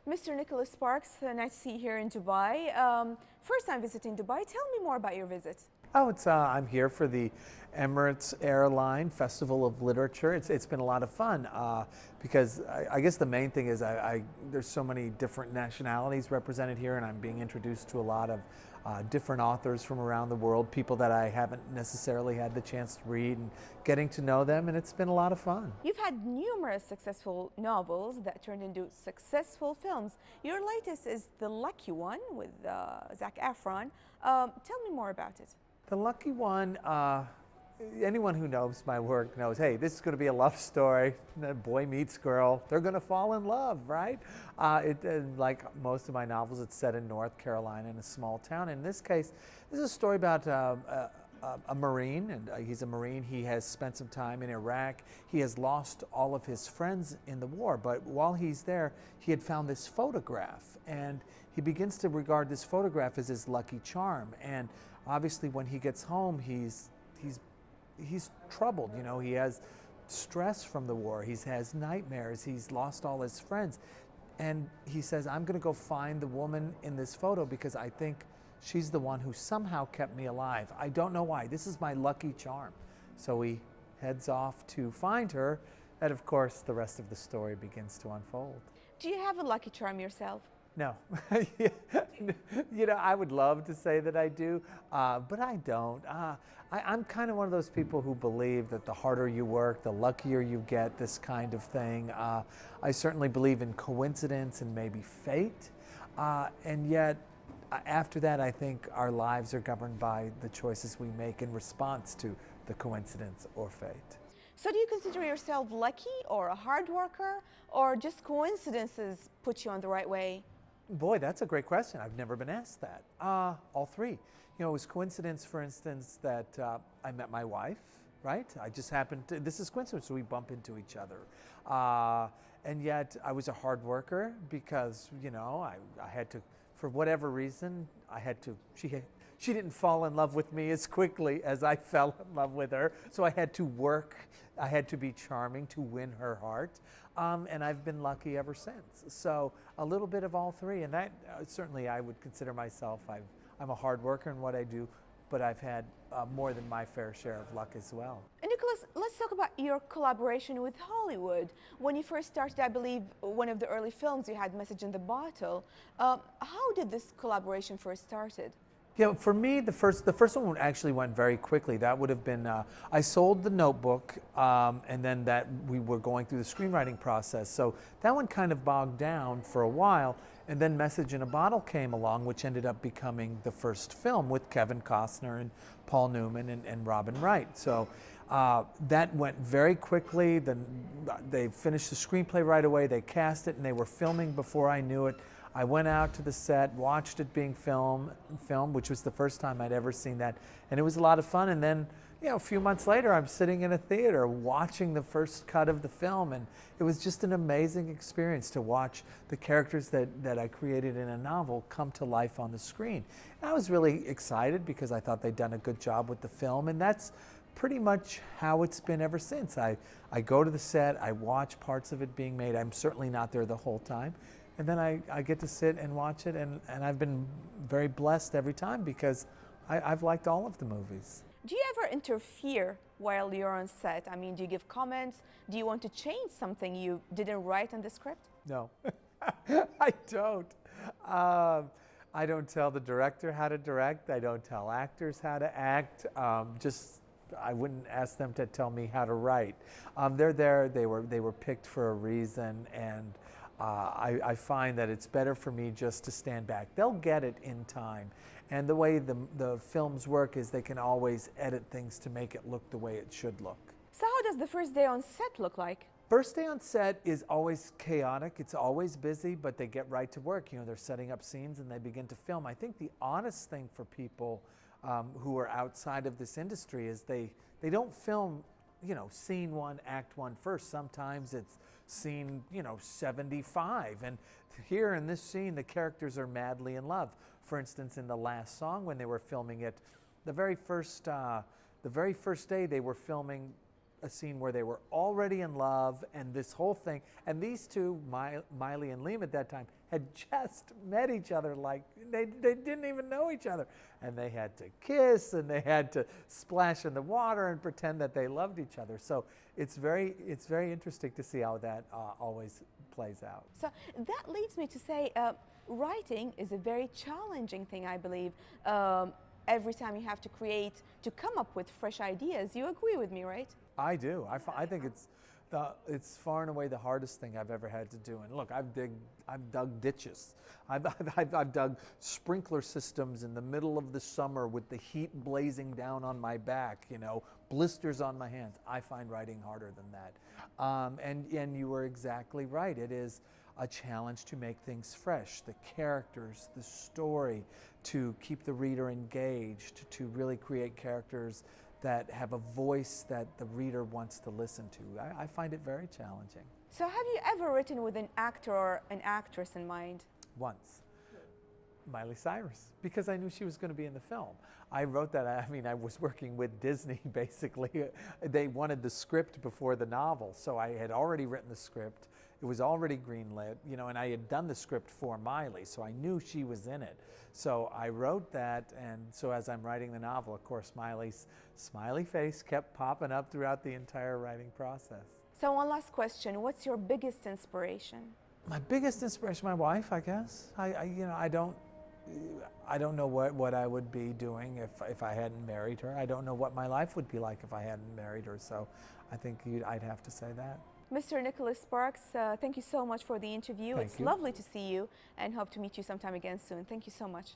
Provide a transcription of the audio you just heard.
Mr. Nicholas Sparks, nice to see you here in Dubai. First time visiting Dubai. Tell me more about your visit. Oh, I'm here for the Emirates Airline Festival of Literature. It's been a lot of fun because I guess the main thing is there's so many different nationalities represented here, and I'm being introduced to a lot of different authors from around the world, people that I haven't necessarily had the chance to read, and getting to know them, and it's been a lot of fun. You've had numerous successful novels that turned into successful films. Your latest is The Lucky One with Zac Efron. Tell me more about it. The Lucky One, anyone who knows my work knows, hey, this is going to be a love story. Boy meets girl. They're going to fall in love, right? Like most of my novels, it's set in North Carolina in a small town. In this case, this is a story about a Marine, and he's a Marine. He has spent some time in Iraq. He has lost all of his friends in the war, but while he's there, he had found this photograph, and he begins to regard this photograph as his lucky charm. And obviously, when he gets home, he's troubled. You know, he has stress from the war. He has nightmares. He's lost all his friends, and he says, "I'm going to go find the woman in this photo because I think she's the one who somehow kept me alive. I don't know why. This is my lucky charm." So he heads off to find her, and of course, the rest of the story begins to unfold. Do you have a lucky charm yourself? No. You know, I would love to say that I do, but I don't. I'm kind of one of those people who believe that the harder you work, the luckier you get, this kind of thing. I certainly believe in coincidence and maybe fate, and yet after that, I think our lives are governed by the choices we make in response to the coincidence or fate. So do you consider yourself lucky or a hard worker, or just coincidences put you on the right way? Boy, that's a great question. I've never been asked that. All three. You know, it was coincidence, for instance, that I met my wife, right? I just happened to, this is coincidence, so we bump into each other. And yet I was a hard worker because, you know, I had to, for whatever reason, she didn't fall in love with me as quickly as I fell in love with her. So I had to work, I had to be charming to win her heart. And I've been lucky ever since. So a little bit of all three, and that certainly I would consider myself, I'm a hard worker in what I do, but I've had more than my fair share of luck as well. And Nicholas, let's talk about your collaboration with Hollywood. When you first started, I believe, one of the early films you had Message in the Bottle. How did this collaboration first started? Yeah, for me, the first one actually went very quickly. That would have been, I sold The Notebook, and then that we were going through the screenwriting process. So that one kind of bogged down for a while, and then Message in a Bottle came along, which ended up becoming the first film with Kevin Costner and Paul Newman and Robin Wright. So that went very quickly. Then they finished the screenplay right away. They cast it, and they were filming before I knew it. I went out to the set, watched it being filmed, which was the first time I'd ever seen that, and it was a lot of fun. And then, you know, a few months later, I'm sitting in a theater watching the first cut of the film, and it was just an amazing experience to watch the characters that I created in a novel come to life on the screen. And I was really excited because I thought they'd done a good job with the film, and that's pretty much how it's been ever since. I go to the set, I watch parts of it being made. I'm certainly not there the whole time. And then I get to sit and watch it, and I've been very blessed every time because I've liked all of the movies. Do you ever interfere while you're on set? I mean, do you give comments? Do you want to change something you didn't write in the script? No, I don't. I don't tell the director how to direct. I don't tell actors how to act. I wouldn't ask them to tell me how to write. They're there. They were picked for a reason, and I find that it's better for me just to stand back. They'll get it in time. And the way the films work is they can always edit things to make it look the way it should look. So how does the first day on set look like? First day on set is always chaotic. It's always busy, but they get right to work. You know, they're setting up scenes and they begin to film. I think the honest thing for people who are outside of this industry is they don't film, you know, scene one, act one first. Sometimes it's scene, you know, 75. And here in this scene, the characters are madly in love. For instance, in the last song, when they were filming it, the very first day they were filming a scene where they were already in love and this whole thing. And these two, Miley and Liam at that time, had just met each other, like they didn't even know each other. And they had to kiss and they had to splash in the water and pretend that they loved each other. So it's very interesting to see how that always plays out. So that leads me to say, writing is a very challenging thing, I believe. Every time you have to create, to come up with fresh ideas. You agree with me, right? I do. I think it's far and away the hardest thing I've ever had to do. And look, I've dug ditches. I've dug sprinkler systems in the middle of the summer with the heat blazing down on my back, you know, blisters on my hands. I find writing harder than that. And you were exactly right. It is a challenge to make things fresh, the characters, the story, to keep the reader engaged, to really create characters that have a voice that the reader wants to listen to. I find it very challenging. So have you ever written with an actor or an actress in mind? Once. Miley Cyrus, because I knew she was going to be in the film. I wrote that, I mean, I was working with Disney, basically. They wanted the script before the novel, so I had already written the script. It was already greenlit, you know, and I had done the script for Miley, so I knew she was in it. So I wrote that, and so as I'm writing the novel, of course, Miley's smiley face kept popping up throughout the entire writing process. So one last question, what's your biggest inspiration? My biggest inspiration, my wife, I guess. I don't know what I would be doing if I hadn't married her. I don't know what my life would be like if I hadn't married her. So I think I'd have to say that. Mr. Nicholas Sparks, thank you so much for the interview. Thank It's you. lovely to see you and hope to meet you sometime again soon. Thank you so much.